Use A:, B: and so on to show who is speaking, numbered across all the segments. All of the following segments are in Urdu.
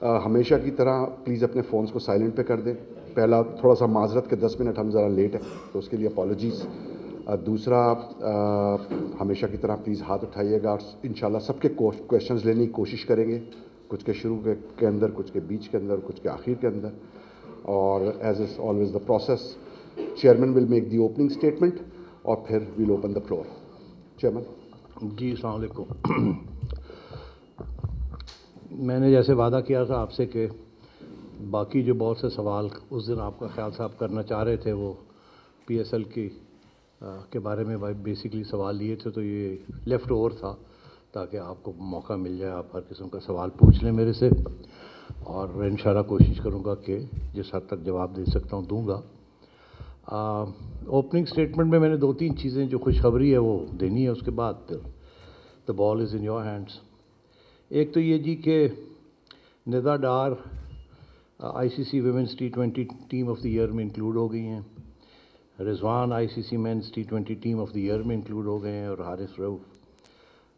A: ہمیشہ کی طرح پلیز اپنے فونس کو سائلنٹ پہ کر دیں. پہلا تھوڑا سا معذرت کہ 10 منٹ ہم ذرا لیٹ ہیں تو اس کے لیے اپالوجیز. دوسرا ہمیشہ کی طرح پلیز ہاتھ اٹھائیے گا. انشاءاللہ سب کے کویشچنز لینے کی کوشش کریں گے, کچھ کے شروع کے اندر, کچھ کے بیچ کے اندر, کچھ کے آخر کے اندر. اور as is always the process, chairman will make the opening statement اور پھر will open the floor. Chairman.
B: جی السلام علیکم. میں نے جیسے وعدہ کیا تھا آپ سے کہ باقی جو بہت سے سوال اس دن آپ کا خیال صاحب کرنا چاہ رہے تھے وہ پی ایس ایل کے بارے میں بیسکلی سوال لیے تھے, تو یہ لیفٹ اوور تھا تاکہ آپ کو موقع مل جائے, آپ ہر قسم کا سوال پوچھ لیں میرے سے, اور انشاءاللہ کوشش کروں گا کہ جس حد تک جواب دے سکتا ہوں دوں گا. اوپننگ اسٹیٹمنٹ میں نے 2-3 چیزیں جو خوشخبری ہے وہ دینی ہے, اس کے بعد پھر دا بال از ان یور ہینڈس. ایک تو یہ جی کہ Nida Dar I C C women's T20 team of the year میں انکلوڈ ہو گئی ہیں, Rizwan I C C men's T20 team of the year میں انکلوڈ ہو گئے ہیں, اور Haris Rauf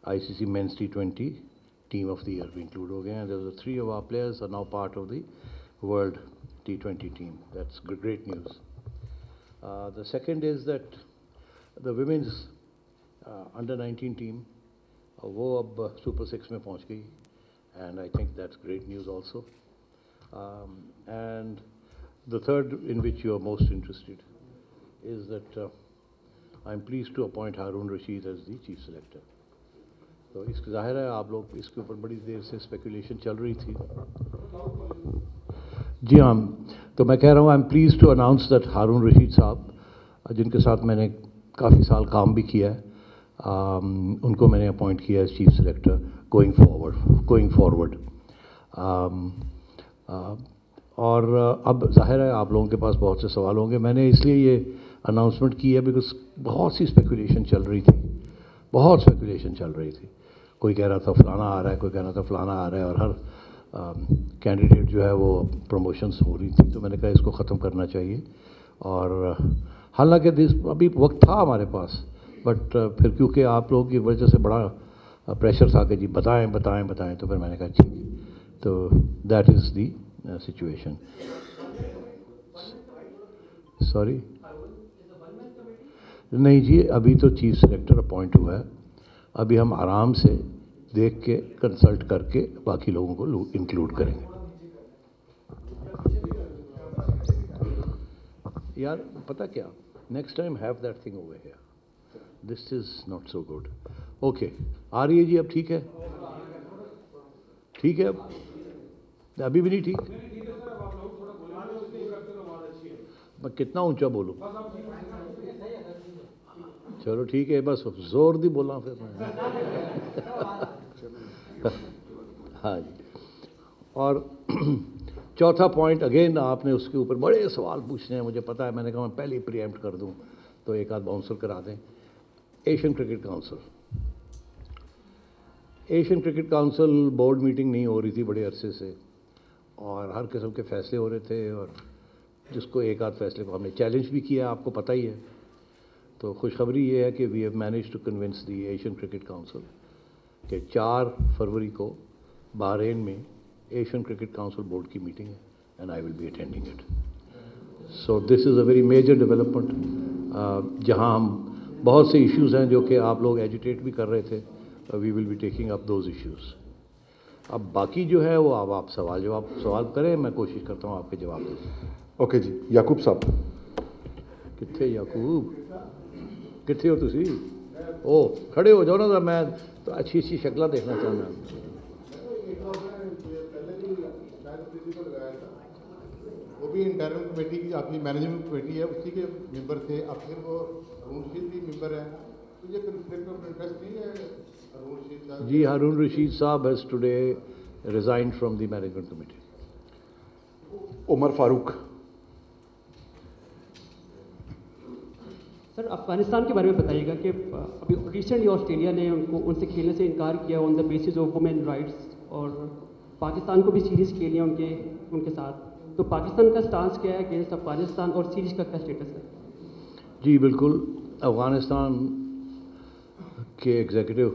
B: I C C men's T20 team of the year میں انکلوڈ ہو گئے ہیں. Three of our players are now part of the world T20 team. That's great news. The second is that the women's under 19 team وہ اب سپر 6 میں پہنچ گئی, and I think that's great news also. And the third, in which you are most interested, is that I'm pleased to appoint Harun Rashid as the chief selector. تو اس کا ظاہر ہے آپ لوگ اس کے اوپر بڑی دیر سے اسپیکولیشن چل رہی تھی. جی ہاں, تو میں کہہ رہا ہوں I am please to announce that Haroon Rashid صاحب جن کے ساتھ میں نے کافی سال کام بھی کیا ہے, ان کو میں نے اپوائنٹ کیا as chief selector going forward. اور اب ظاہر ہے آپ لوگوں کے پاس بہت سے سوال ہوں گے. میں نے اس لیے یہ اناؤنسمنٹ کی ہے بیکاز بہت سی اسپیکولیشن چل رہی تھی. کوئی کہہ رہا تھا فلانا آ رہا ہے, کوئی کہہ رہا تھا فلانا آ رہا ہے, اور ہر کینڈیڈیٹ جو ہے وہ پروموشنس ہو رہی تھی. تو میں نے کہا اس کو ختم کرنا چاہیے, اور حالانکہ ابھی وقت تھا ہمارے پاس, بٹ پھر کیونکہ آپ لوگوں کی وجہ سے بڑا پریشر تھا کہ جی بتائیں, تو پھر میں نے کہا ٹھیک, تو that is the situation. Sorry نہیں جی, ابھی تو چیف سلیکٹر اپوائنٹ ہوا ہے, ابھی ہم آرام سے دیکھ کے کنسلٹ کر کے باقی لوگوں کو انکلوڈ کریں گے. یار پتہ کیا, next time have that thing over here, this is not so good. Okay آ رہی ہے جی, اب ٹھیک ہے, اب ابھی بھی نہیں ٹھیک. میں کتنا اونچا بولوں؟ چلو ٹھیک ہے, بس زور دی بولا پھر میں. ہاں جی. اور چوتھا پوائنٹ اگین آپ نے اس کے اوپر بڑے سوال پوچھنے ہیں, مجھے پتہ ہے. میں نے کہا میں پہلے ہی پری ایمپٹ کر دوں تو ایک آدھ باؤنسر کرا دیں. Asian Cricket Council board meeting نہیں ہو رہی تھی بڑے عرصے سے, اور ہر قسم کے فیصلے ہو رہے تھے, اور جس کو ایک آدھ فیصلے کو ہم نے چیلنج بھی کیا, آپ کو پتہ ہی ہے. تو خوشخبری یہ ہے کہ we have managed to convince the Asian Cricket Council کہ 4 فروری کو بحرین میں ایشین کرکٹ کونسل بورڈ کی میٹنگ ہے, and I will be attending it. So this is a very major development, جہاں ہم بہت سے ایشوز ہیں جو کہ آپ لوگ ایجیٹیٹ بھی کر رہے تھے, we will be taking up those issues. اب باقی جو ہے وہ اب آپ سوال کریں, میں کوشش کرتا ہوں آپ کے جواب دیں.
A: اوکے جی, یعقوب صاحب.
B: کتنے یعقوب, کتنے ہو تسی؟ او کھڑے ہو جاؤ نا, میں تو اچھی شکلیں دیکھنا چاہتا ہوں.
C: وہ بھی انٹرنل کمیٹی کی آپ کی مینجمنٹ کمیٹی ہے, اسی کے ممبر تھے, اب پھر وہ ہارون رشید بھی ممبر ہے, تو یہ کنفلکٹ آف انٹرسٹ نہیں ہے ہارون رشید صاحب؟
B: جی, ہارون رشید صاحب has today resigned from the management committee.
A: Umar Farooq.
D: Sir Afghanistan کے بارے میں بتائیے گا کہ ابھی ریسنٹلی آسٹریلیا نے ان سے کھیلنے سے انکار کیا on the basis of women rights, اور پاکستان کو بھی سیریز کھیلی ہے ان کے ساتھ. تو پاکستان کا سٹانس کیا ہے اگینسٹ افغانستان, اور سیریز کا کیا اسٹیٹس ہے؟
B: جی بالکل, افغانستان کے ایگزیکٹو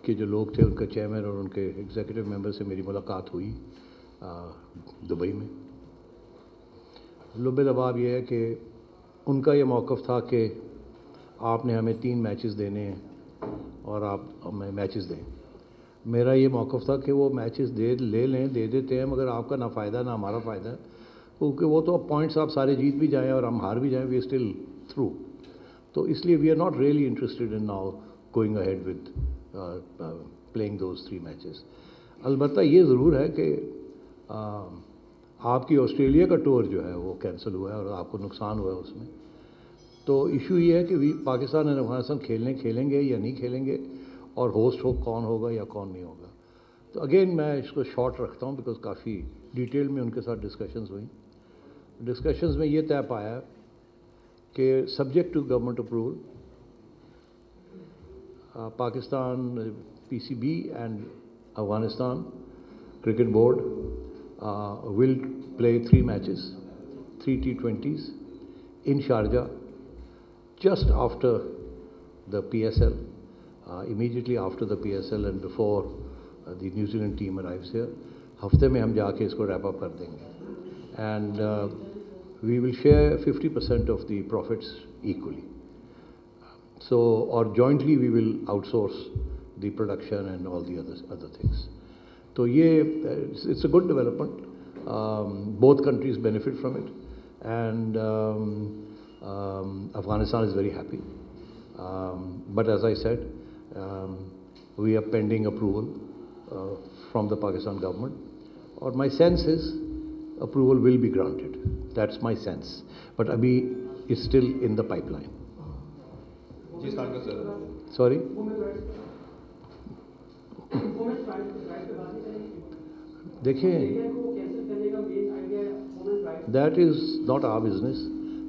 B: کے جو لوگ تھے, ان کا چیئرمین اور ان کے ایگزیکٹو ممبر سے میری ملاقات ہوئی, دبئی میں. لب لباب یہ ہے کہ ان کا یہ موقف تھا کہ آپ نے ہمیں 3 میچز دینے ہیں اور آپ ہمیں میچز دیں. میرا یہ موقف تھا کہ وہ میچز لے لیں، دے دیتے ہیں، مگر آپ کا نہ فائدہ نہ ہمارا فائدہ، کیونکہ وہ تو پوائنٹس آپ سارے جیت بھی جائیں اور ہم ہار بھی جائیں، وی آر اسٹل تھرو. تو اس لیے we are not really interested in now going ahead with playing those 3 matches. البتہ یہ ضرور ہے کہ آپ کی آسٹریلیا کا ٹور جو ہے وہ کینسل ہوا ہے اور آپ کو نقصان ہوا ہے اس میں. تو ایشو یہ ہے کہ پاکستان اور افغانستان کھیلیں گے یا نہیں کھیلیں گے، اور ہوسٹ کون ہوگا یا کون نہیں ہوگا. تو اگین میں اس کو شارٹ رکھتا ہوں بیکاز کافی ڈیٹیل میں ان کے ساتھ ڈسکشنز ہوئیں. ڈسکشنز میں یہ طے پایا کہ subject to government approval Pakistan PCB and Afghanistan cricket board will play 3 matches, 3 T20s in Sharjah just after the PSL, immediately after the PSL and before the New Zealand team arrives here. ہفتے میں ہم جا کے اس کو ریپ اپ کر دیں گے and we will share 50% of the profits equally. So, or jointly we will outsource the production and all the other things. تو یہ it's a good development. Both countries benefit from it, and Afghanistan is very happy. But as I said, we are pending approval from the Pakistan government. Or my sense is approval will be granted. That's my sense. But abhi is still in the pipeline.
E: G sir sir
B: Sorry? دیکھیں that is not our business.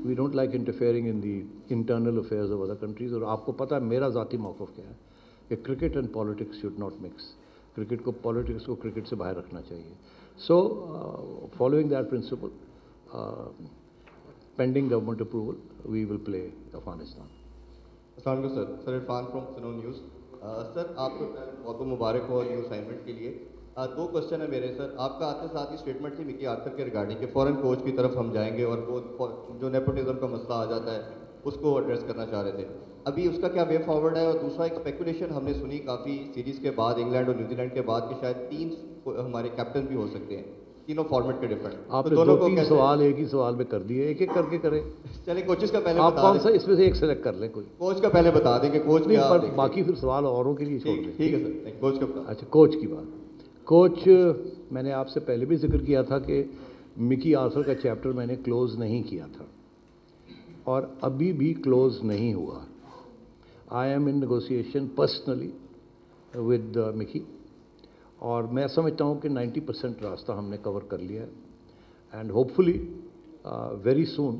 B: We don't like interfering in the internal affairs of other countries. اور آپ کو پتہ ہے میرا ذاتی موقف کیا ہے کہ cricket and politics should not mix. Cricket کو پالیٹکس کو کرکٹ سے باہر رکھنا چاہیے. So following that principle pending government approval we will play Afghanistan.
E: السلام علیکم sir. Sir Irfan from Suno news. Sir آپ کو بہت بہت مبارک ہو نیو اسائنمنٹ کے لیے. 2 کوشچن ہے میرے سر. آپ کا آتے ساتھ ہی اسٹیٹمنٹ تھی مکی آرتھر کے ریگارڈنگ کہ فورن کوچ کی طرف ہم جائیں گے اور وہ جو نیپوٹزم کا مسئلہ آ جاتا ہے اس کو ایڈریس کرنا چاہ رہے تھے. ابھی اس کا کیا وے فارورڈ ہے؟ اور دوسرا ایک اسپیکولیشن ہم نے سنی کافی سیریز کے بعد انگلینڈ اور نیوزی لینڈ کے بعد کہ شاید 3 ہمارے کیپٹن بھی ہو سکتے ہیں تینوں فارمیٹ کے ڈفرنٹ.
B: آپ نے 2-3 سوال ایک ہی سوال میں کر دیے، ایک ایک کر کے کریں.
E: چلیں کوچز کا پہلے
B: آپ
E: بتا
B: کون سا
E: دیں.
B: اس میں سے ایک سلیکٹ کر لیں. کوئی
E: کوچ کا پہلے بتا دیں کہ کوچ کیا
B: نہیں، باقی پھر سوال اوروں کے لیے چھوڑ دیں.
E: ٹھیک ہے سر. کوچ کا بتا.
B: اچھا کوچ کی بات. کوچ میں نے آپ سے پہلے بھی ذکر کیا تھا کہ مکی آرتھر کا چیپٹر میں نے کلوز نہیں کیا تھا اور ابھی بھی کلوز نہیں ہوا. I am in negotiation personally with مکی اور میں سمجھتا ہوں کہ 90% راستہ ہم نے کور کر لیا ہے. And hopefully very soon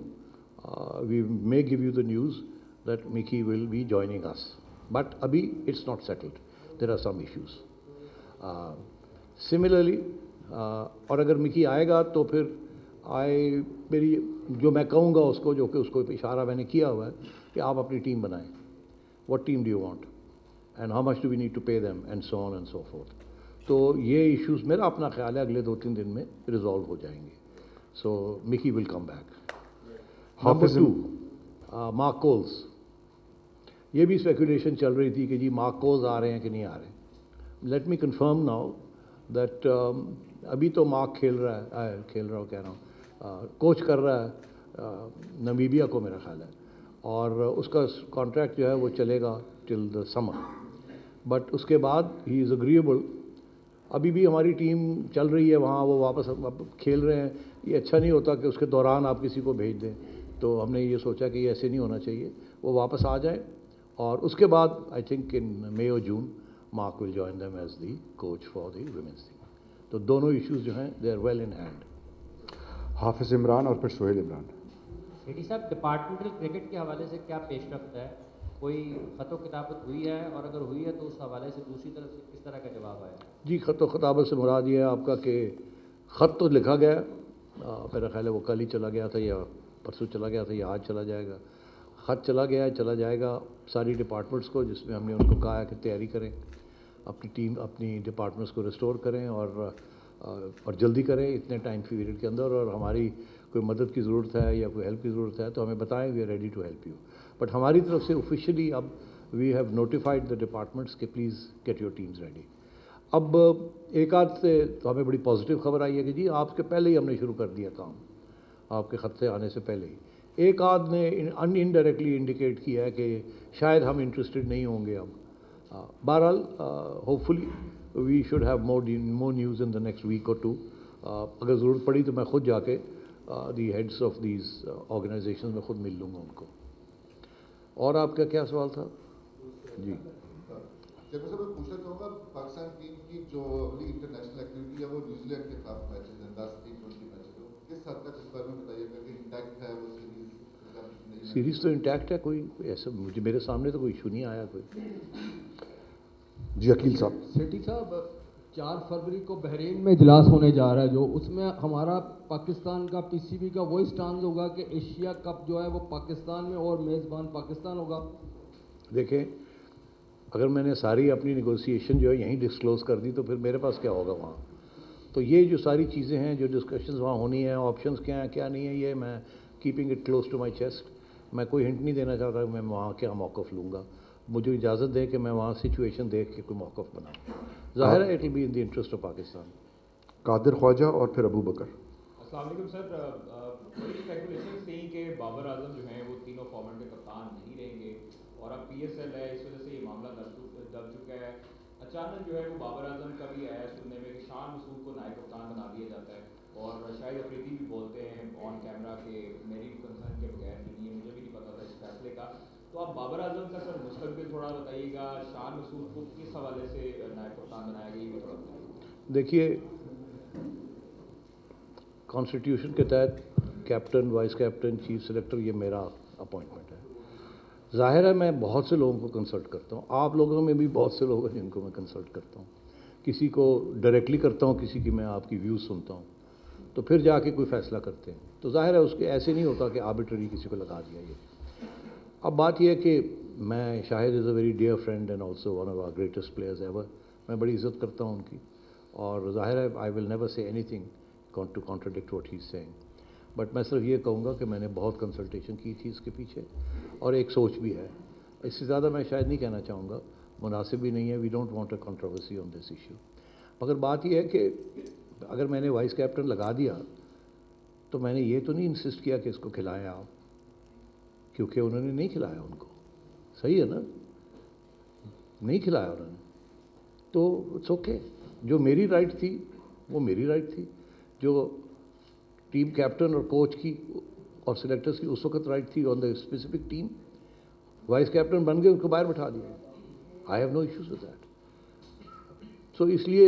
B: we may give you the news that Mickey will be joining us. But ابھی it's not settled. There are some issues. Similarly اور اگر مکی آئے گا تو پھر میری جو میں کہوں گا اس کو، جو کہ اس کو اشارہ میں نے کیا ہوا ہے کہ آپ اپنی ٹیم بنائیں. What team do you want and how much do we need to pay them and so on and so forth. تو یہ ایشوز میرا اپنا خیال ہے اگلے 2-3 دن میں ریزالو ہو جائیں گے. So Mickey will come back. Number 2 Mark Coles. یہ بھی اسپیکولیشن چل رہی تھی کہ جی مارک کولز آ رہے ہیں کہ نہیں آ رہے. Let me confirm now that ابھی تو مارک کھیل رہا ہوں کوچ کر رہا ہے نمیبیا کو میرا خیال ہے، اور اس کا کانٹریکٹ جو ہے وہ چلے گا ٹل دا سمر. بٹ اس کے بعد ہی از اگریبل. ابھی بھی ہماری ٹیم چل رہی ہے وہاں، وہ واپس کھیل رہے ہیں. یہ اچھا نہیں ہوتا کہ اس کے دوران آپ کسی کو بھیج دیں. تو ہم نے یہ سوچا کہ یہ ایسے نہیں ہونا چاہیے. وہ واپس آ جائیں اور اس کے بعد آئی تھنک ان مئی اور June Mark will join them as the coach for the women's team. تو دونوں ایشوز جو ہیں they are well in hand.
A: Hafiz Imran اور پھر سہیل عمران.
F: سیٹھی صاحب ڈپارٹمنٹل کرکٹ کے حوالے سے کیا پیش رفت ہے؟ کوئی خط و کتابت ہوئی ہے، اور اگر ہوئی ہے تو اس حوالے سے دوسری طرف سے کس طرح کا جواب آیا؟
B: جی خط و خطابت سے مراد یہ ہے آپ کا کہ خط تو لکھا گیا، میرا خیال ہے وہ کل ہی چلا گیا تھا یا پرسوں چلا گیا تھا یا آج چلا جائے گا. خط چلا گیا ہے، چلا جائے گا ساری ڈپارٹمنٹس کو، جس میں ہم نے ان کو کہا ہے کہ تیاری کریں، اپنی ٹیم اپنی ڈپارٹمنٹس کو ریسٹور کریں اور اور جلدی کریں اتنے ٹائم پیریڈ کے اندر، اور ہماری کوئی مدد کی ضرورت ہے یا کوئی ہیلپ کی ضرورت ہے تو ہمیں بتائیں، we are ready to help you. But ہماری طرف سے آفیشیلی اب we have notified the departments کہ please get your teams ready. اب ایک آدھ سے تو ہمیں بڑی پازیٹیو خبر آئی ہے کہ جی آپ کے پہلے ہی ہم نے شروع کر دیا کام، آپ کے خط سے آنے سے پہلے ہی. ایک آدھ نے انڈائریکٹلی انڈیکیٹ کیا ہے کہ شاید ہم انٹرسٹڈ نہیں ہوں گے اب. بہرحال hopefully we should have more news in the next week or two. اگر ضرورت پڑی تو میں خود جا کے the heads of these organisation میں خود مل لوں گا ان کو. اور آپ کا کیا سوال تھا؟ جی
C: جب میں پوچھنا چاہوں گا پاکستان ٹیم کی جو اگلی انٹرنیشنل ایکٹیویٹی ہے وہ نیوزی لینڈ کے خلاف میچز ہیں، 10 T20 میچز، کس حد تک اس بارے میں بتائیے گا کہ انٹیکٹ ہے وہ سیریز؟
B: سیریز تو انٹیکٹ ہے، کوئی ایسا مجھے میرے سامنے تو کوئی ایشو نہیں آیا کوئی.
A: جی عقیل صاحب.
G: سیٹھی صاحب 4 فروری کو بحرین میں اجلاس ہونے جا رہا ہے، جو اس میں ہمارا پاکستان کا پی سی بی کا وہی سٹانس ہوگا کہ ایشیا کپ جو ہے وہ پاکستان میں اور میزبان پاکستان ہوگا؟
B: دیکھیں اگر میں نے ساری اپنی نیگوسیشن جو ہے یہیں ڈسکلوز کر دی تو پھر میرے پاس کیا ہوگا وہاں. تو یہ جو ساری چیزیں ہیں جو ڈسکشنز وہاں ہونی ہیں، آپشنز کیا ہیں کیا نہیں ہیں، یہ میں keeping it close to my chest. میں کوئی ہنٹ نہیں دینا چاہتا کہ میں وہاں کیا موقف لوں گا. مجھے اجازت دے کہ میں وہاں سچویشن دیکھ کے کوئی موقف بناؤں. ظاہر ہے it will be in the interest of Pakistan.
A: Qadir Khawaja اور پھر ابو بکر.
H: السلام علیکم سر. بڑی اسپیکولیشن تھیں کہ بابر اعظم جو ہیں وہ تینوں فارمیٹ کے کپتان نہیں رہیں گے، اور اب پی ایس ایل ہے اس وجہ سے یہ معاملہ دب چکا ہے. اچانک جو ہے وہ بابر اعظم کا بھی آیا سننے میں کہ شان مسعود کو نائب کپتان بنا دیا جاتا ہے، اور شاہد افریدی بھی بولتے ہیں آن کیمرہ کہ میری کنسرن کے بغیر نہیں ہے، مجھے بھی نہیں پتا تھا اس فیصلے کا. تو آپ بابر اعظم کا سر مستقبل تھوڑا بتائیے گا، شان مسعود کو کس حوالے سے نائب کپتان بنایا گیا یہ بھی تھوڑا بتائیے.
B: دیکھیے کانسٹیٹیوشن کے تحت captain, vice captain, chief selector یہ میرا اپوائنٹمنٹ ہے. ظاہر ہے میں بہت سے لوگوں کو کنسلٹ کرتا ہوں، آپ لوگوں میں بھی بہت سے لوگ ہیں جن کو میں کنسلٹ کرتا ہوں. کسی کو ڈائریکٹلی کرتا ہوں، کسی کی میں آپ کی ویوز سنتا ہوں، تو پھر جا کے کوئی فیصلہ کرتے ہیں. تو ظاہر ہے اس کے ایسے نہیں ہوتا کہ آربیٹری کسی کو لگا دیا. یہ اب بات یہ ہے کہ میں Shahid is a very dear friend and also one of our greatest players ever. میں بڑی عزت کرتا ہوں ان کی، اور ظاہر ہے I will never say anything to contradict what he is saying. But میں صرف یہ کہوں گا کہ میں نے بہت کنسلٹیشن کی تھی اس کے پیچھے، اور ایک سوچ بھی ہے. اس سے زیادہ میں شاید نہیں کہنا چاہوں گا، مناسب بھی نہیں ہے. We don't want a controversy on this issue. مگر بات یہ ہے کہ اگر میں نے وائس کیپٹن لگا دیا تو میں نے یہ تو نہیں انسسٹ کیا کہ اس کو کھلائیں آپ، کیونکہ انہوں نے نہیں کھلایا ان کو. صحیح ہے نا، نہیں کھلایا انہوں نے، تو اٹس اوکے. جو میری رائٹ تھی وہ میری رائٹ تھی، جو ٹیم کیپٹن اور کوچ کی اور سلیکٹرز کی اس وقت رائٹ تھی on the specific team. Vice captain بن گئے، ان کو باہر بٹھا دیا. I have no issues with that. So اس لیے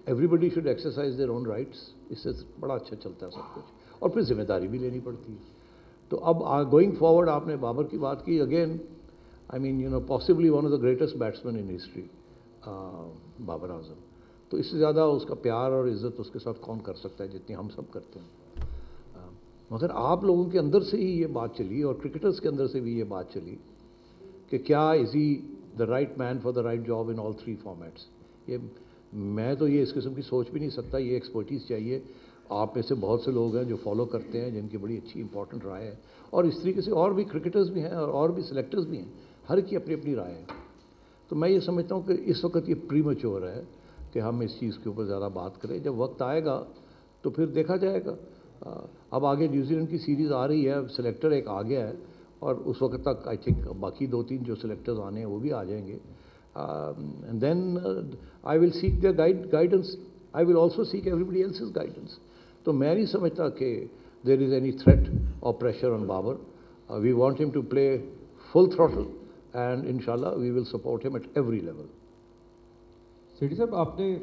B: everybody should exercise their own rights. اس سے بڑا اچھا چلتا ہے سب کچھ، اور پھر ذمہ داری بھی لینی پڑتی ہے. تو اب گوئنگ فارورڈ آپ نے بابر کی بات کی. Again I mean you know possibly one of the greatest batsmen in history Babar Azam. تو اس سے زیادہ اس کا پیار اور عزت اس کے ساتھ کون کر سکتا ہے جتنی ہم سب کرتے ہیں. مگر آپ لوگوں کے اندر سے ہی یہ بات چلی، اور کرکٹرز کے اندر سے بھی یہ بات چلی کہ کیا is he the right man for the right job in all 3 formats. یہ میں تو یہ اس قسم کی سوچ بھی نہیں سکتا. یہ ایکسپرٹیز چاہیے. آپ میں سے بہت سے لوگ ہیں جو فالو کرتے ہیں، جن کی بڑی اچھی امپورٹنٹ رائے ہے، اور اس طریقے سے اور بھی کرکٹرز بھی ہیں اور بھی سلیکٹرز بھی ہیں. ہر کی اپنی اپنی رائے ہے. تو میں یہ سمجھتا ہوں کہ اس وقت یہ پری میچور ہے کہ ہم اس چیز کے اوپر زیادہ بات کریں. جب وقت آئے گا تو پھر دیکھا جائے گا. اب آگے نیوزی لینڈ کی سیریز آ رہی ہے، سلیکٹر ایک آ گیا ہے، اور اس وقت تک آئی تھنک باقی 2-3 جو سلیکٹرز آنے ہیں وہ بھی آ جائیں گے. And then I will seek their guidance. I will also seek everybody else's guidance. تو میں نہیں سمجھتا کہ دیر از اینی تھریٹ اور pressure on Babar. We want him to play full throttle, and انشاءاللہ we will support him at every level.
G: Sethi صاحب آپ نے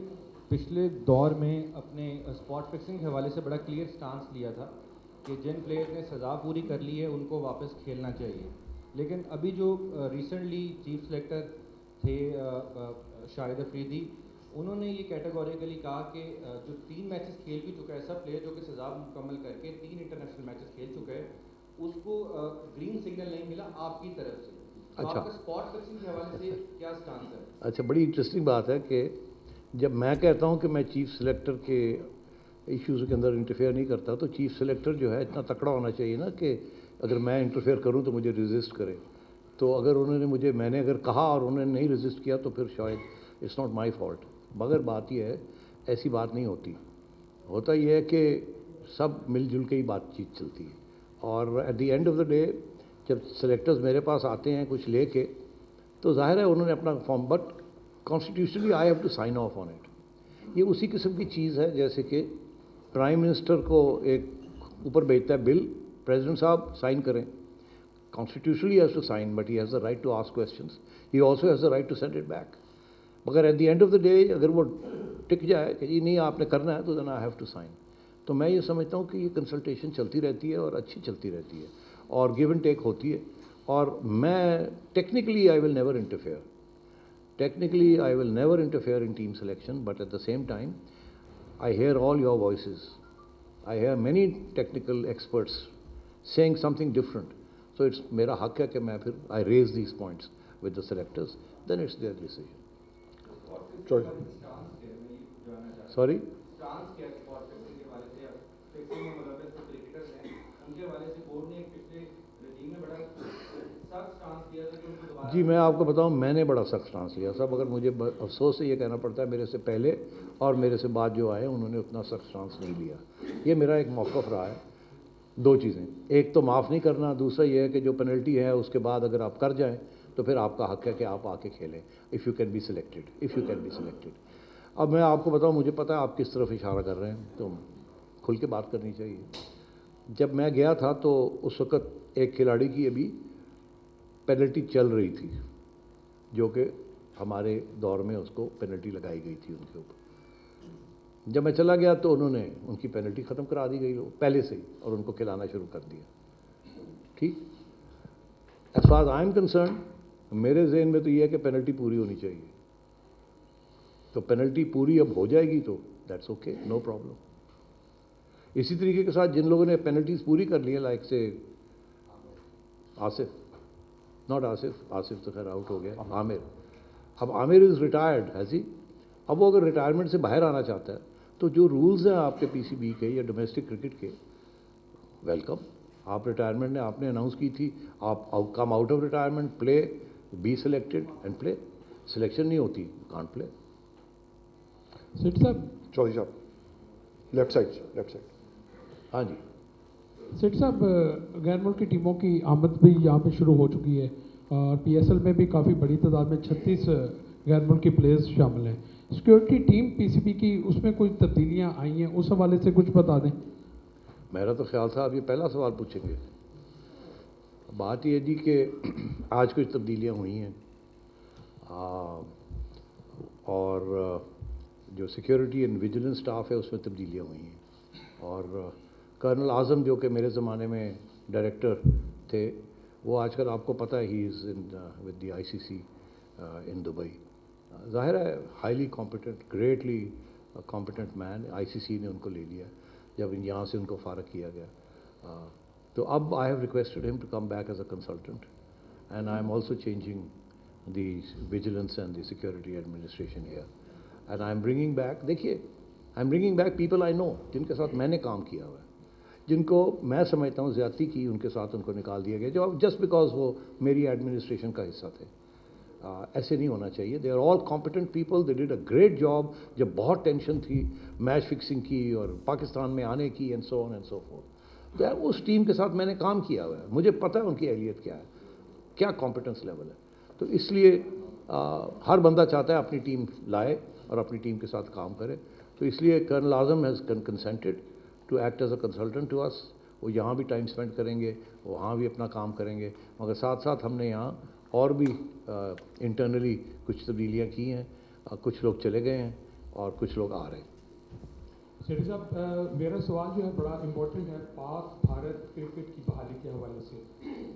G: پچھلے دور میں اپنے اسپاٹ فکسنگ کے حوالے سے بڑا کلیئر سٹانس لیا تھا کہ جن پلیئر نے سزا پوری کر لی ہے ان کو واپس کھیلنا چاہیے. لیکن ابھی جو ریسنٹلی چیف سلیکٹر تھے شاہد افریدی، انہوں نے یہ کیٹیگوریکلی کہا کہ جو 3 میچز کھیل بھی چکا ہے، سب پلیئر جو کہ سزا مکمل کر کے 3 انٹرنیشنل میچز کھیل چکا ہے، اس کو گرین سگنل نہیں ملا آپ کی طرف سے. تو آپ کا اسپاٹ فکسنگ کے حوالے سے کیا سٹانس ہے؟
B: اچھا، بڑی انٹرسٹنگ بات ہے کہ جب میں کہتا ہوں کہ میں چیف سلیکٹر کے ایشوز کے اندر انٹرفیئر نہیں کرتا تو چیف سلیکٹر جو ہے اتنا تکڑا ہونا چاہیے نا کہ اگر میں انٹرفیئر کروں تو مجھے ریزسٹ کرے. تو اگر انہوں نے میں نے اگر کہا اور انہوں نے نہیں ریزسٹ کیا تو پھر شاید اٹس ناٹ مائی فالٹ. مگر بات یہ ہے ایسی بات نہیں ہوتی. ہوتا یہ ہے کہ سب مل جل کے ہی بات چیت چلتی ہے. اور at the end of the day جب سلیکٹرز میرے پاس آتے ہیں کچھ لے کے تو ظاہر ہے انہوں نے اپنا form but constitutionally I have to sign off on it. یہ اسی قسم کی چیز ہے جیسے کہ پرائم منسٹر کو ایک اوپر بھیجتا ہے بل, پریزیڈنٹ صاحب سائن کریں. Constitutionally he has to sign, but he has the right to ask questions. He also has the right to send it back. مگر at the end of the day اگر وہ ٹک جائے کہ جی نہیں آپ نے کرنا ہے تو دین آئی ہیو ٹو سائن. تو میں یہ سمجھتا ہوں کہ یہ کنسلٹیشن چلتی رہتی ہے اور اچھی چلتی رہتی ہے اور گیو اینڈ ٹیک ہوتی ہے. اور میں technically I will never interfere. Technically I will never interfere in team selection, but at the same time I hear all your voices. I hear many technical experts saying something different. So it's میرا حق ہے کہ میں پھر I raise these points with the selectors, then it's their decision. Sorry? جی میں آپ کو بتاؤں میں نے بڑا سخت سٹانس لیا صاحب. اگر مجھے افسوس سے یہ کہنا پڑتا ہے میرے سے پہلے اور میرے سے بعد جو آئے انہوں نے اتنا سخت سٹانس نہیں لیا. یہ میرا ایک موقف رہا ہے. دو چیزیں, ایک تو معاف نہیں کرنا, دوسرا یہ ہے کہ جو پینلٹی ہے اس کے بعد اگر آپ کر جائیں تو پھر آپ کا حق ہے کہ آپ آ کے کھیلیں if you can be selected. اب میں آپ کو بتاؤں مجھے پتہ ہے آپ کس طرف اشارہ کر رہے ہیں تو کھل کے بات کرنی چاہیے. جب میں گیا تھا تو اس وقت ایک کھلاڑی کی ابھی پینلٹی چل رہی تھی جو کہ ہمارے دور میں اس کو پینلٹی لگائی گئی تھی ان کے اوپر. جب میں چلا گیا تو انہوں نے ان کی پینلٹی ختم کرا دی گئی پہلے سے ہی اور ان کو کھلانا شروع کر دیا. ٹھیک, as far I am concern میرے ذہن میں تو یہ ہے کہ پینلٹی پوری ہونی چاہیے. تو پینلٹی پوری اب ہو جائے گی تو دیٹس اوکے, نو پرابلم. اسی طریقے کے ساتھ جن لوگوں نے پینلٹیز پوری کر لی ہیں لائک سے آصف تو خیر آؤٹ ہو گیا, عامر. اب عامر از ریٹائرڈ ہے جی. اب وہ اگر ریٹائرمنٹ سے باہر آنا چاہتا ہے تو جو رولز ہیں آپ کے پی سی بی کے یا ڈومیسٹک کرکٹ کے, ویلکم. آپ ریٹائرمنٹ نے آپ نے اناؤنس کی تھی, you come out of retirement, play, be selected and play. Selection نہیں ہوتی, کانٹ پلے.
I: سیٹھی صاحب,
A: چودھری صاحب لیفٹ سائڈ.
B: ہاں جی
I: سیٹھی صاحب, غیر ملکی ٹیموں کی آمد بھی یہاں پہ شروع ہو چکی ہے اور پی ایس ایل میں بھی کافی بڑی تعداد میں 36 غیر ملکی پلیئرز شامل ہیں. Security team P C be کی اس میں کوئی تبدیلیاں آئی ہیں, اس حوالے سے کچھ بتا دیں.
B: میرا تو خیال تھا آپ یہ پہلا سوال پوچھیں گے. بات یہ جی کہ آج کچھ تبدیلیاں ہوئی ہیں اور جو سیکیورٹی اینڈ ویجیلنس اسٹاف ہے اس میں تبدیلیاں ہوئی ہیں. اور کرنل اعظم جو کہ میرے زمانے میں ڈائریکٹر تھے وہ آج کل آپ کو پتہ ہے ہی is with the I C C in Dubai. ظاہر ہے ہائیلی کمپیٹنٹ, گریٹلی کمپیٹنٹ مین. آئی سی سی نے ان کو لے لیا جب یہاں سے ان کو فارغ کیا گیا. تو اب I have requested him to come back as a consultant and I am also changing the vigilance and the security administration here and I am bringing back. دیکھیے I am bringing back people I know جن کے ساتھ میں نے کام کیا ہوا ہے, جن کو میں سمجھتا ہوں زیادتی کی ان کے ساتھ ان کو نکال دیا گیا جو جسٹ بیکاز وہ میری ایڈمنسٹریشن کا حصہ تھے. ایسے نہیں ہونا چاہیے. They are all competent people, they did a great job. جب بہت ٹینشن تھی میچ فکسنگ کی اور پاکستان میں آنے کی and so on and so forth, تو اس ٹیم کے ساتھ میں نے کام کیا ہوا ہے, مجھے پتہ ہے ان کی اہلیت کیا ہے, کیا کمپیٹنس لیول ہے. تو اس لیے ہر بندہ چاہتا ہے اپنی ٹیم لائے اور اپنی ٹیم کے ساتھ کام کرے. تو اس لیے colonel Azam has consented to act as a consultant to us. وہ یہاں بھی ٹائم اسپینڈ کریں گے, وہاں بھی اپنا کام کریں گے, مگر ساتھ ساتھ ہم نے یہاں اور بھی انٹرنلی کچھ تبدیلیاں کی ہیں. کچھ لوگ چلے گئے ہیں اور کچھ لوگ آ رہے ہیں.
I: سیٹھی صاحب, میرا سوال جو ہے بڑا امپورٹنٹ ہے پاک بھارت کرکٹ کی بحالی کے حوالے سے.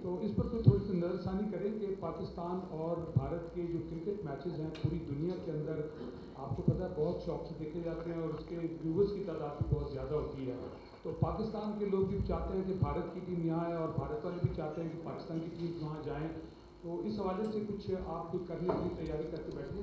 I: تو اس پر کوئی تھوڑی سی نظر ثانی کریں کہ پاکستان اور بھارت کے جو کرکٹ میچز ہیں پوری دنیا کے اندر آپ کو پتہ ہے بہت شوق سے دیکھے جاتے ہیں اور اس کے ویورز کی تعداد بھی بہت زیادہ ہوتی ہے. تو پاکستان کے لوگ بھی چاہتے ہیں کہ بھارت کی ٹیم یہاں آئے اور بھارت والے بھی چاہتے ہیں کہ پاکستان کی ٹیم وہاں جائیں. تو اس حوالے سے کچھ آپ کرنے کی تیاری کر کے بیٹھیں.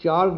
B: 4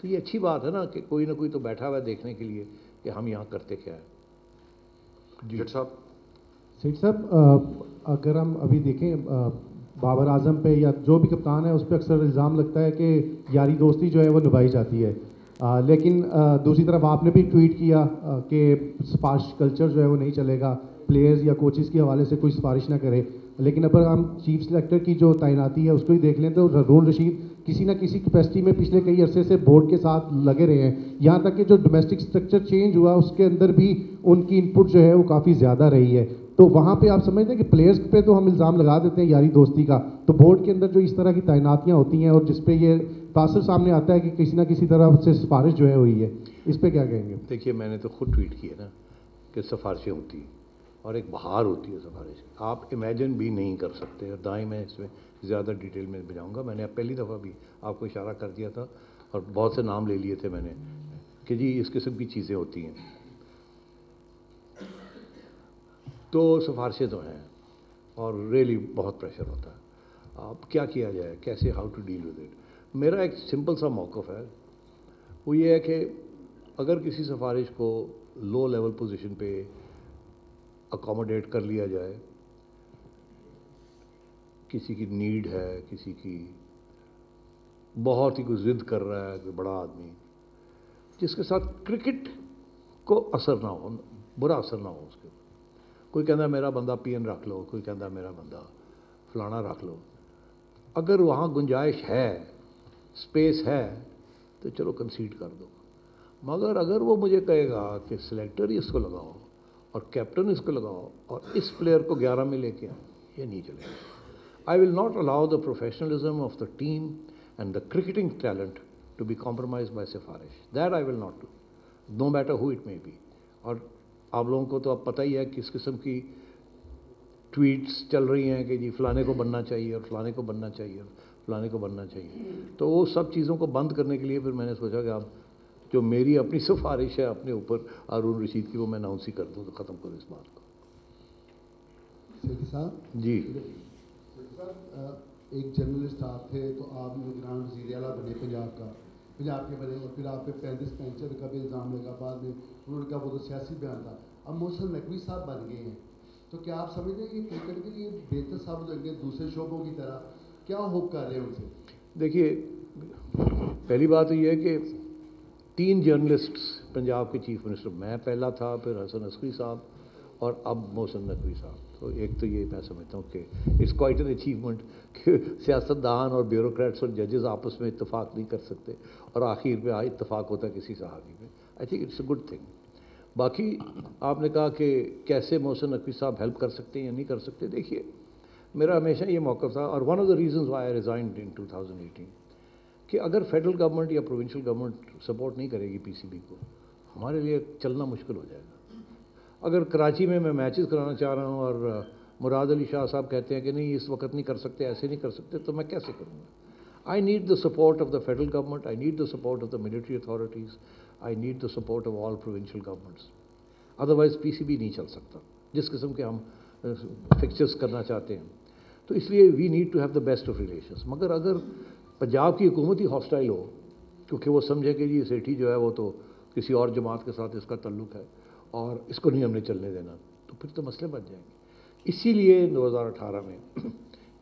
B: تو یہ اچھی بات ہے نا کہ کوئی نہ کوئی تو بیٹھا ہوا ہے دیکھنے کے لیے کہ ہم یہاں کرتے کیا ہے.
A: جٹ صاحب.
J: سیٹ صاحب اگر ہم ابھی دیکھیں بابر اعظم پہ یا جو بھی کپتان ہے اس پہ اکثر الزام لگتا ہے کہ یاری دوستی جو ہے وہ نبھائی جاتی ہے، لیکن دوسری طرف آپ نے بھی ٹویٹ کیا کہ سفارش کلچر جو ہے وہ نہیں چلے گا، پلیئرز یا کوچز کے حوالے سے کوئی سفارش نہ کرے. لیکن اگر ہم چیف سلیکٹر کی جو تعیناتی ہے اس کو ہی دیکھ لیں تو ہارون رشید کسی نہ کسی کیپیسٹی میں پچھلے کئی عرصے سے بورڈ کے ساتھ لگے رہے ہیں، یہاں تک کہ جو ڈومیسٹک اسٹرکچر چینج ہوا اس کے اندر بھی ان کی ان پٹ جو ہے وہ کافی زیادہ رہی ہے. تو وہاں پہ آپ سمجھتے ہیں کہ پلیئرز پہ تو ہم الزام لگا دیتے ہیں یاری دوستی کا، تو بورڈ کے اندر جو اس طرح کی تعیناتیاں ہوتی ہیں اور جس پہ یہ تاثر سامنے آتا ہے کہ کسی نہ کسی طرح سے سفارش جو ہے ہوئی ہے، اس پہ کیا کہیں گے؟
B: دیکھیے میں نے تو خود ٹویٹ کیا نا کہ سفارشیں ہوتی ہیں اور ایک بہار ہوتی ہے سفارش، آپ امیجن بھی نہیں کر سکتے. اور دائیں میں اس میں زیادہ ڈیٹیل میں جاؤں گا. میں نے اب پہلی دفعہ بھی آپ کو اشارہ کر دیا تھا اور بہت سے نام لے لیے تھے میں نے کہ جی اس قسم کی چیزیں ہوتی ہیں. تو سفارشیں تو ہیں اور ریئلی بہت پریشر ہوتا ہے. اب کیا کیا جائے، کیسے، how to deal with it. میرا ایک سمپل سا موقف ہے، وہ یہ ہے کہ اگر کسی سفارش کو لو لیول پوزیشن پہ اکوموڈیٹ کر لیا جائے، کسی کی نیڈ ہے، کسی کی بہت ہی کوئی ضد کر رہا ہے، کوئی بڑا آدمی جس کے ساتھ کرکٹ کو اثر نہ ہو، برا اثر نہ ہو اس کے، کوئی کہنا ہے میرا بندہ پی این رکھ لو، کوئی کہنا ہے میرا بندہ فلانا رکھ لو. اگر وہاں گنجائش ہے، اسپیس ہے، تو چلو کنسیڈ کر دو. مگر اگر وہ مجھے کہے گا کہ سلیکٹر ہی اس کو لگاؤ اور کیپٹن اس کو لگاؤ اور اس پلیئر کو 11 میں لے کے آؤ، یہ نہیں چلے گا. I will not allow the professionalism of the team and the cricketing talent to be compromise by سفارش. That I will not do, no matter how it may be. اور آپ لوگوں کو تو اب پتہ ہی ہے کس قسم کی ٹویٹس چل رہی ہیں کہ جی فلانے کو بننا چاہیے اور فلانے کو بننا چاہیے اور فلانے کو بننا چاہیے. تو وہ سب چیزوں کو بند کرنے کے لیے پھر میں نے سوچا کہ اب جو میری اپنی سفارش ہے اپنے اوپر ہارون رشید کی، وہ میں اناؤنس ہی کر دوں تو ختم کروں اس بات کو.
K: سیٹھی صاحب
B: جی
K: صاحب ایک جرنلسٹ آپ تھے تو آپ نگران وزیر اعلیٰ بنے پنجاب کے بنے، اور پھر آپ پہ 35 پینچر کا بھی الزام لگا. بعد میں انہوں نے کہا وہ تو سیاسی بیان تھا. اب محسن نقوی صاحب بن گئے ہیں، تو کیا آپ سمجھتے ہیں کہ کرکٹ کے لیے بہتر ثابت ہوں گے دوسرے شعبوں کی طرح؟ کیا ہوپ کر رہے ہیں ان سے؟
B: دیکھیے پہلی بات تو یہ ہے کہ 3 جرنلسٹس پنجاب کے چیف منسٹر، میں پہلا تھا، پھر حسن عسکری صاحب اور اب محسن نقوی صاحب. تو ایک تو یہ میں سمجھتا ہوں کہ اٹس کوائٹ این اچیومنٹ کہ سیاستدان اور بیوروکریٹس اور ججز آپس میں اتفاق نہیں کر سکتے اور آخر میں اتفاق ہوتا ہے کسی صحافی میں. I think it's a good thing. باقی آپ نے کہا کہ کیسے محسن نقوی صاحب ہیلپ کر سکتے ہیں یا نہیں کر سکتے. دیکھیے میرا ہمیشہ یہ موقف تھا، اور one of the reasons why I resigned in 2018 کہ اگر فیڈرل گورنمنٹ یا پروونشل گورنمنٹ سپورٹ نہیں کرے گی پی سی بی کو، ہمارے لیے چلنا مشکل ہو جائے گا. اگر کراچی میں میچز کرانا چاہ رہا ہوں اور مراد علی شاہ صاحب کہتے ہیں کہ نہیں اس وقت نہیں کر سکتے، ایسے نہیں کر سکتے، تو میں کیسے کروں گا؟ I need the support of the federal government, I need the support of the military authorities, I need the support of all provincial governments. Otherwise P C B نہیں چل سکتا جس قسم کے ہم فکسچرز کرنا چاہتے ہیں. تو اس لیے we need to have the best of relations. مگر اگر پنجاب کی حکومت ہی ہاسٹائل ہو کیونکہ وہ سمجھے کہ جی سیٹھی جو ہے وہ تو کسی اور جماعت کے ساتھ اس کا تعلق ہے اور اس کو نہیں ہم نے چلنے دینا، تو پھر تو مسئلے بن جائیں گے. اسی لیے 2018 میں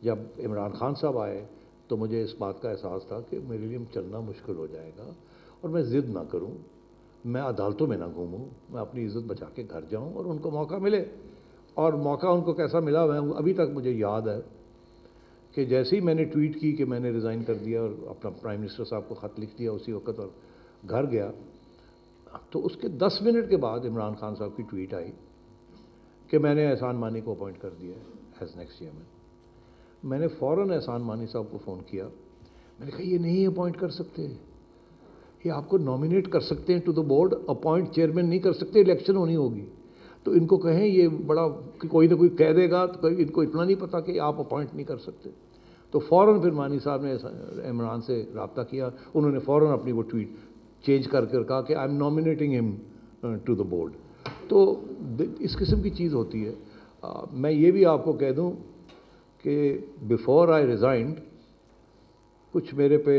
B: جب عمران خان صاحب آئے تو مجھے اس بات کا احساس تھا کہ میرے لیے چلنا مشکل ہو جائے گا اور میں ضد نہ کروں، میں عدالتوں میں نہ گھوموں، میں اپنی عزت بچا کے گھر جاؤں اور ان کو موقع ملے. اور موقع ان کو کیسا ملا میں ابھی تک مجھے یاد ہے کہ جیسے ہی میں نے ٹویٹ کی کہ میں نے ریزائن کر دیا اور اپنا پرائم منسٹر صاحب کو خط لکھ دیا اسی وقت اور گھر گیا، تو اس کے 10 منٹ کے بعد عمران خان صاحب کی ٹویٹ آئی کہ میں نے احسان مانی کو اپوائنٹ کر دیا ہے ایز نیکسٹ چیئرمین. میں نے فوراً احسان مانی صاحب کو فون کیا، میں نے کہا یہ نہیں اپوائنٹ کر سکتے، یہ آپ کو نامینیٹ کر سکتے ہیں to the board, appoint chairman نہیں کر سکتے، الیکشن ہونی ہوگی. تو ان کو کہیں یہ بڑا کوئی نہ کوئی کہہ دے گا تو ان کو اتنا نہیں پتا کہ آپ اپوائنٹ نہیں کر سکتے. تو فوراً پھر مانی صاحب نے عمران سے رابطہ کیا، انہوں نے فوراً اپنی وہ ٹویٹ چینج کر کہا کہ آئی ایم نامینیٹنگ ہم ٹو دا بورڈ. تو اس قسم کی چیز ہوتی ہے. میں یہ بھی آپ کو کہہ دوں کہ بیفور آئی ریزائنڈ کچھ میرے پہ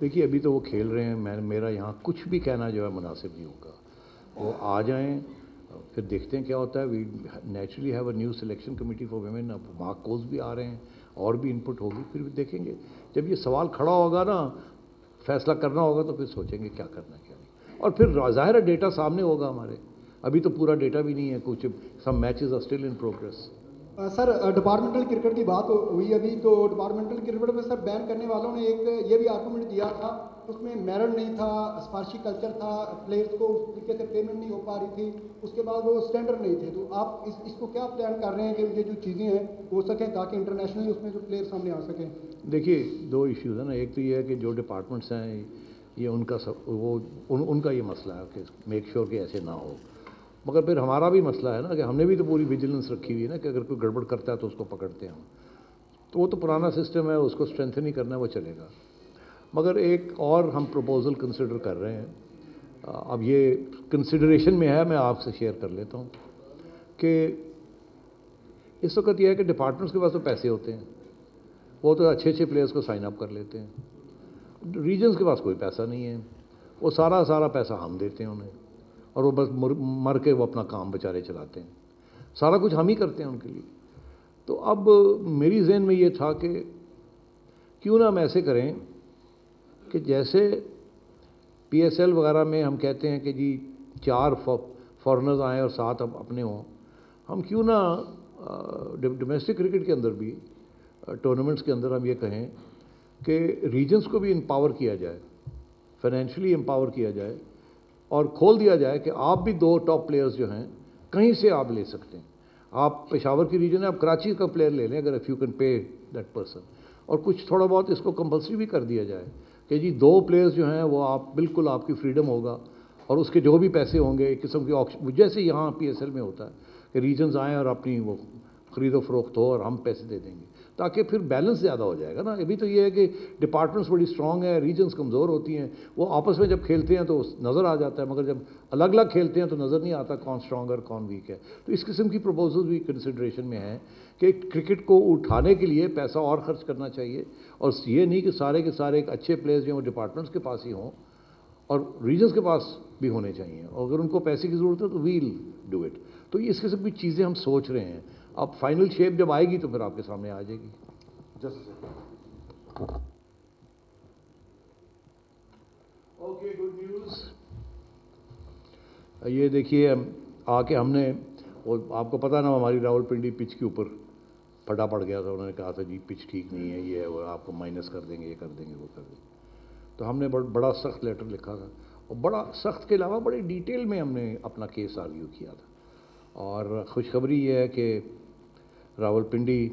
B: دیکھیے ابھی تو وہ کھیل رہے ہیں، میرا یہاں کچھ بھی کہنا جو ہے مناسب نہیں ہوگا. وہ آ جائیں پھر دیکھتے ہیں کیا ہوتا ہے. We naturally have a new selection committee for women. اب مارک کوز بھی آ رہے ہیں اور بھی انپٹ ہوگی، پھر بھی دیکھیں گے. جب یہ سوال کھڑا ہوگا نا، فیصلہ کرنا ہوگا تو پھر سوچیں گے کیا کرنا ہے کیا نہیں. اور پھر ظاہر ہے ڈیٹا سامنے ہوگا ہمارے. ابھی تو پورا ڈیٹا بھی نہیں ہے، کچھ some matches are still in progress.
L: Sir departmental cricket کی بات ہوئی ابھی، تو ڈپارٹمنٹل کرکٹ میں سر بین کرنے والوں نے ایک یہ بھی آرگومنٹ دیا تھا، اس میں میرٹ نہیں تھا، سفارشی کلچر تھا، پلیئرس کو اس طریقے سے پیمنٹ نہیں ہو پا رہی تھی، اس کے بعد وہ اسٹینڈرڈ نہیں تھے. تو آپ اس کو کیا پلان کر رہے ہیں کہ یہ جو چیزیں ہیں ہو سکیں تاکہ انٹرنیشنلی اس میں جو پلیئر سامنے آ سکیں؟
B: دیکھیے دو ایشوز ہیں نا. ایک تو یہ ہے کہ جو ڈپارٹمنٹس ہیں یہ ان کا ان کا یہ مسئلہ ہے کہ میک شیور کہ ایسے نہ ہو. مگر پھر ہمارا بھی مسئلہ ہے نا کہ ہم نے بھی تو پوری ویجیلنس رکھی ہوئی ہے نا کہ اگر کوئی گڑبڑ کرتا ہے تو اس کو پکڑتے ہیں ہم. تو وہ تو پرانا سسٹم ہے، اس کو اسٹرینتھن ہی کرنا ہے، وہ چلے گا. مگر ایک اور ہم پروپوزل کنسیڈر کر رہے ہیں. اب یہ کنسیڈریشن میں ہے، میں آپ سے شیئر کر لیتا ہوں کہ اس وقت یہ ہے کہ ڈپارٹمنٹس کے پاس تو پیسے ہوتے ہیں، وہ تو اچھے اچھے پلیئرس کو سائن اپ کر لیتے ہیں. ریجنس کے پاس کوئی پیسہ نہیں ہے، وہ سارا پیسہ ہم دیتے ہیں انہیں، اور وہ بس مر کے وہ اپنا کام بیچارے چلاتے ہیں. سارا کچھ ہم ہی کرتے ہیں ان کے لیے. تو اب میری ذہن میں یہ تھا کہ کیوں نہ ہم ایسے کریں کہ جیسے پی ایس ایل وغیرہ میں ہم کہتے ہیں کہ جی 4 فارنرز آئیں اور 7 اپنے ہوں، ہم کیوں نہ ڈومیسٹک کرکٹ کے اندر بھی ٹورنامنٹس کے اندر ہم یہ کہیں کہ ریجنس کو بھی امپاور کیا جائے، فائنینشلی امپاور کیا جائے، اور کھول دیا جائے کہ آپ بھی 2 ٹاپ پلیئرز جو ہیں کہیں سے آپ لے سکتے ہیں. آپ پشاور کی ریجن ہے، آپ کراچی کا پلیئر لے لیں اگر if you can pay that person. اور کچھ تھوڑا بہت اس کو کمپلسری بھی کر دیا جائے کہ جی 2 پلیئرز جو ہیں وہ آپ بالکل آپ کی فریڈم ہوگا، اور اس کے جو بھی پیسے ہوں گے ایک قسم کے آکشن، جیسے یہاں پی ایس ایل میں ہوتا ہے کہ ریجنز آئیں اور اپنی وہ خرید و فروخت ہو اور ہم پیسے دے دیں گے، تاکہ پھر بیلنس زیادہ ہو جائے گا نا. ابھی تو یہ ہے کہ ڈپارٹمنٹس بڑی اسٹرانگ ہیں، ریجنز کمزور ہوتی ہیں، وہ آپس میں جب کھیلتے ہیں تو نظر آ جاتا ہے، مگر جب الگ الگ کھیلتے ہیں تو نظر نہیں آتا کون اسٹرانگ اور کون ویک ہے. تو اس قسم کی پروپوزل بھی کنسیڈریشن میں ہیں کہ کرکٹ کو اٹھانے کے لیے پیسہ اور خرچ کرنا چاہیے، اور یہ نہیں کہ سارے کے سارے ایک اچھے پلیئرز جو ہیں وہ ڈپارٹمنٹس کے پاس ہی ہوں اور ریجنز کے پاس بھی ہونے چاہیے، اور اگر ان کو پیسے کی ضرورت ہے تو ویل ڈو اٹ. تو اس قسم کی چیزیں ہم سوچ رہے ہیں. اب فائنل شیپ جب آئے گی تو پھر آپ کے سامنے آ جائے گی. Okay, good news. یہ دیکھیے آ کے ہم نے، آپ کو پتہ نا ہماری راول پنڈی پچ کے اوپر پھٹا پڑ گیا تھا. انہوں نے کہا تھا جی پچ ٹھیک نہیں ہے، یہ ہے وہ، آپ کو مائنس کر دیں گے، یہ کر دیں گے، وہ کر دیں گے. تو ہم نے بڑا سخت لیٹر لکھا تھا، اور بڑا سخت کے علاوہ بڑے ڈیٹیل میں ہم نے اپنا کیس آرگیو کیا تھا. اور خوشخبری یہ ہے کہ راول پنڈی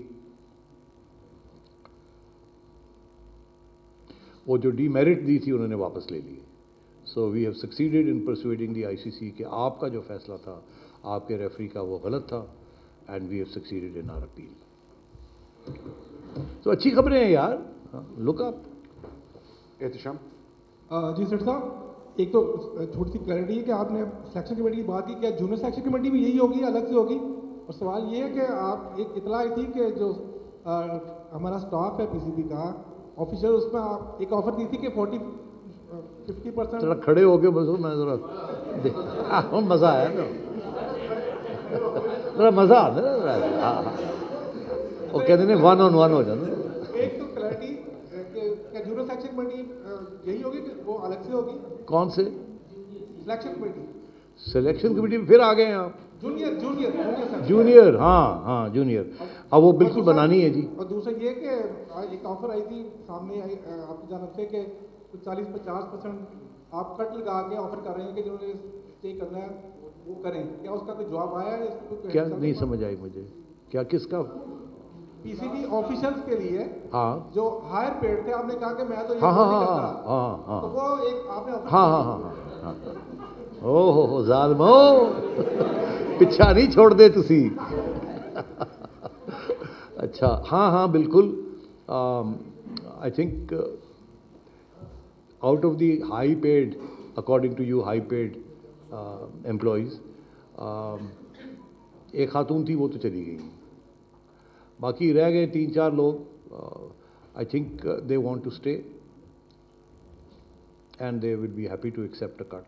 B: وہ جو ڈی میرٹ دی تھی انہوں نے واپس لے لی. So we have succeeded in persuading the I C C کہ آپ کا جو فیصلہ تھا آپ کے ریفری کا وہ غلط تھا، and we have succeeded in our appeal. تو اچھی خبریں ہیں یار. لک اپ.
A: احتشام.
M: جی سر صاحب، ایک تو چھوٹی سی کلیئرٹی ہے کہ آپ نے سلیکشن کمیٹی کی بات کی، کیا جونیئر سلیکشن کمیٹی بھی یہی ہوگی، الگ سے ہوگی؟ اور سوال یہ ہے کہ آپ ایک اطلاع آئی تھی کہ جو ہمارا اسٹاف ہے پی سی بی کا آفیشل، اس میں آپ ایک آفر دی تھی کہ 50%
B: ذرا کھڑے ہو کے بس میں ذرا مزہ آیا نا، ذرا مزہ آتا ہے نا. وہ کہتے ہیں 1 on 1 ہو جانا.
M: ایک تو کلیئرٹی کہ جونیئر سلیکشن کمیٹی یہی ہوگی کہ وہ الگ سے ہوگی؟
B: کون سے
M: سلیکشن کمیٹی؟
B: سلیکشن کمیٹی پھر آ گئے ہیں آپ.
M: جونیئر.
B: ہاں جونیئر. اب وہ بالکل بنانی ہے جی.
M: اور دوسرا یہ کہ ایک آفر آئی تھی سامنے آپ کی جانب سے کہ 40-50% آپ کٹ لگا کے آفر کر رہے ہیں کہ جو اسٹے کرنا ہے وہ کریں. کیا اس کا کوئی جواب آیا ہے؟
B: کیا نہیں سمجھ آئی مجھے. کیا کس کا؟
M: پی سی بی آفیشلز کے لیے
B: ہاں
M: جو ہائر پیڈ تھے، آپ نے کہا کہ میں تو یہ
B: ہاں
M: تو وہ ایک آپ نے
B: ہاں او ظالمو پچھا نہیں چھوڑ دے تسی. اچھا ہاں بالکل. I think out of the high paid according to you high paid employees ایک خاتون تھی، وہ تو چلی گئی. باقی رہ گئے 3-4 لوگ. I think they want to stay. and they will be happy to accept a cut.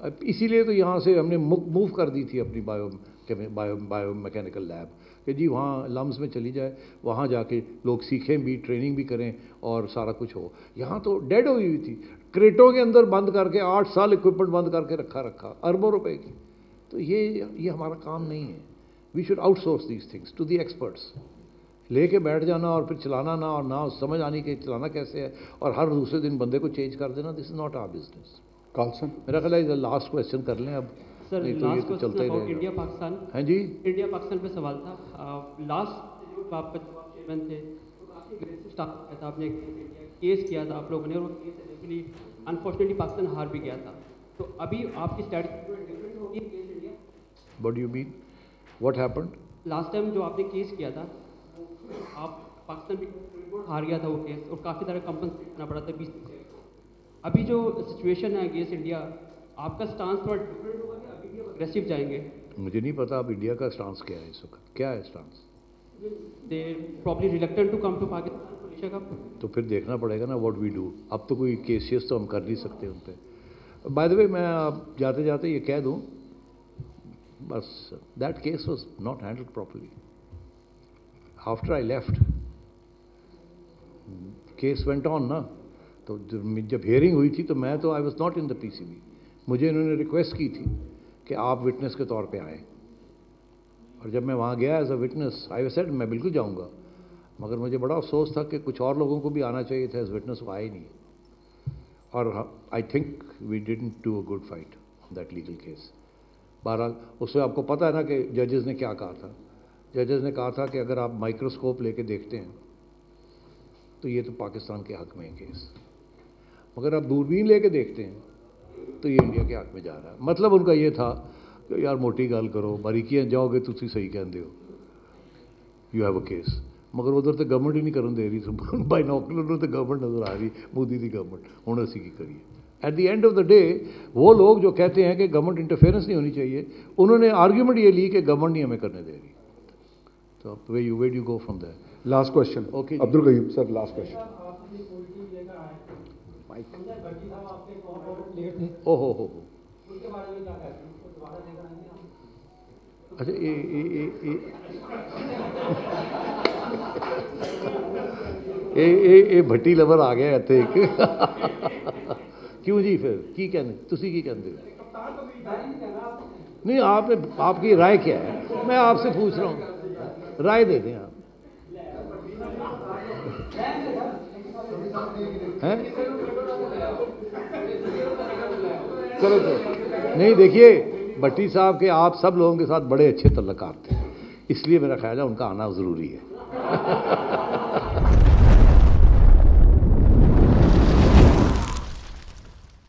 B: اسی لیے تو یہاں سے ہم نے موو کر دی تھی اپنی بایو میکینیکل لیب کہ جی وہاں لمس میں چلی جائے, وہاں جا کے لوگ سیکھیں بھی, ٹریننگ بھی کریں اور سارا کچھ ہو. یہاں تو ڈیڈ ہوئی ہوئی تھی, کریٹوں کے اندر بند کر کے 8 سال اکوپمنٹ بند کر کے رکھا اربوں روپے کی. تو یہ ہمارا کام نہیں ہے. We should outsource these things to the experts. لے کے بیٹھ جانا اور پھر چلانا نہ, اور نہ سمجھ آنی کہ چلانا کیسے ہے, اور ہر دوسرے دن بندے کو چینج کر دینا, دس از ناٹ آور بزنس.
A: کالسن
B: میرا خیال ہے لاسٹ کویشچن کر لیں اب,
D: sir last question about India Pakistan.
B: ہاں جی,
D: انڈیا پاکستان پہ سوال تھا. لاسٹ جو آپ کا چیئرمین تھے اسٹارٹ کیا تھا, آپ نے کیس کیا تھا آپ لوگوں نے, اور وہ کیس ایکچولی انفارچونیٹلی پاکستان ہار بھی گیا تھا. تو ابھی آپ کی اسٹریٹجی ڈفرینٹ ہوگی case India.
B: What do you mean, what happened?
D: Last time جو آپ نے کیس کیا تھا, آپ پاکستان بھی ہار گیا تھا وہ کیس, اور کافی سارا کمپنسیٹ کرنا پڑا تھا 20. ابھی جو سچویشن ہے اگینسٹ انڈیا, آپ کا اسٹانس تھوڑا ڈفرینٹ ہوگا کہ ابھی بھی اگریسو جائیں گے؟
B: مجھے نہیں پتا اب انڈیا کا اسٹانس کیا ہے اس وقت. کیا ہے stance?
D: They probably reluctant to come to Pakistan Asia Cup.
B: تو پھر دیکھنا پڑے گا نا واٹ وی ڈو. اب تو کوئی کیسز تو ہم کر نہیں سکتے ان پہ. بائی دا وے میں جاتے جاتے یہ کہہ دوں بس, that case was not handled properly. After I left case went on نا, تو جب ہیئرنگ ہوئی تھی تو میں تو I was not in the P C B. مجھے انہوں نے ریکویسٹ کی تھی کہ آپ وٹنس کے طور پہ آئیں, اور جب میں وہاں گیا as a witness I said میں بالکل جاؤں گا, مگر مجھے بڑا افسوس تھا کہ کچھ اور لوگوں کو بھی آنا چاہیے تھا ایز وٹنس, وہ آئے نہیں. اور I think we didn't do a good fight on that legal case. بہرحال اس میں آپ کو پتہ ہے نا کہ ججز نے کیا کہا تھا. ججز نے کہا تھا کہ اگر آپ مائکروسکوپ لے کے دیکھتے ہیں تو یہ تو پاکستان کے حق میں ہے کیس, مگر آپ دوربین لے کے دیکھتے ہیں تو یہ انڈیا کے حق میں جا رہا ہے. مطلب ان کا یہ تھا کہ یار موٹی گل کرو, باریکیاں جاؤ گے تسی صحیح کہندے ہو, یو ہیو اے کیس. مگر ادھر تو گورنمنٹ ہی نہیں کرن دے رہی, بائی نوکل تو گورنمنٹ نظر آ رہی, مودی دی گورنمنٹ. ہوں اسی کی کریے. At the end of the day وہ لوگ جو کہتے ہیں کہ گورنمنٹ انٹرفیئرنس نہیں ہونی چاہیے, انہوں نے آرگیومنٹ یہ لی کہ گورنمنٹ نہیں ہمیں کرنے دے رہی. تو where you go from there.
A: Last question Abdul Qayyum sir, last question.
B: او ہو اچھا, یہ بھٹی لور آ گیا اتنے ایک. کیوں جی, پھر کی کہنے تسی کی کہندے نہیں, آپ نے آپ کی رائے کیا ہے, میں آپ سے پوچھ رہا ہوں, رائے دے دیں آپ. چلو نہیں, دیکھیے بھٹی صاحب کے آپ سب لوگوں کے ساتھ بڑے اچھے تعلقات تھے, اس لیے میرا خیال ہے ان کا آنا ضروری ہے.